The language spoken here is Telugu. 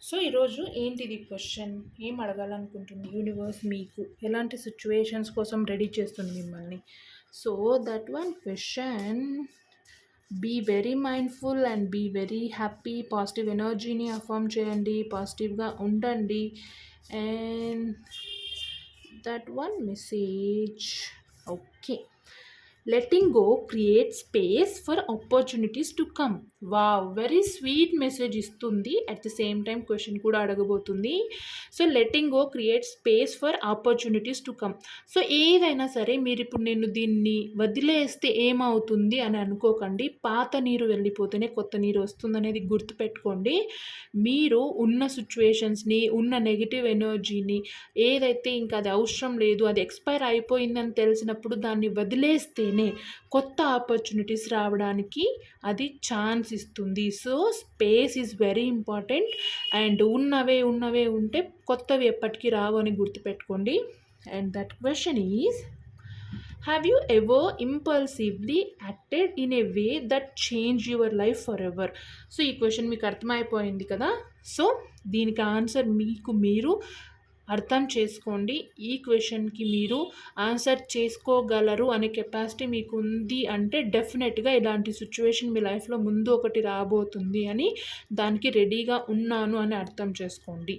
సో ఈరోజు ఏంటిది క్వశ్చన్ ఏం అడగాలనుకుంటుంది యూనివర్స్ మీకు ఎలాంటి సిచ్యువేషన్స్ కోసం రెడీ చేస్తుంది మిమ్మల్ని. So that one question, be very mindful and be very happy. Positive ఎనర్జీని అఫర్మ్ చేయండి, పాజిటివ్గా ఉండండి. And that one message, okay, letting go create space for opportunities to come. Wow, very sweet message ఇస్తుంది. At the same time question కూడా అడగబోతుంది. So letting go create space for opportunities to come. So ఏదైనా సరే మీరు ఇప్పుడు నేను దీన్ని వదిలేస్తే ఏమవుతుంది అని అనుకోకండి. పాత నీరు వెళ్ళిపోతేనే కొత్త నీరు వస్తుంది అనేది గుర్తుపెట్టుకోండి. మీరు ఉన్న సిచ్యువేషన్స్ని, ఉన్న నెగిటివ్ ఎనర్జీని, ఏదైతే ఇంకా అది అవసరం లేదు, అది ఎక్స్పైర్ అయిపోయిందని తెలిసినప్పుడు దాన్ని వదిలేస్తేనే కొత్త ఆపర్చునిటీస్ రావడానికి అది ఛాన్స్ ఇస్తుంది. So space is very important. And ఉన్నవే ఉంటే కొత్తవి ఎప్పటికీ రావు అని గుర్తుపెట్టుకోండి. And that question is, have you ever impulsively acted in a way that change your life for ever? So ఈ క్వశ్చన్ మీకు అర్థమైపోయింది కదా. సో దీనికి ఆన్సర్ మీకు మీరు అర్థం చేసుకోండి. ఈ క్వశ్చన్కి మీరు ఆన్సర్ చేసుకోగలరు అనే కెపాసిటీ మీకు ఉంది అంటే డెఫినెట్గా ఇలాంటి సిచ్యువేషన్ మీ లైఫ్లో ముందు ఒకటి రాబోతుంది అని, దానికి రెడీగా ఉన్నాను అని అర్థం చేసుకోండి.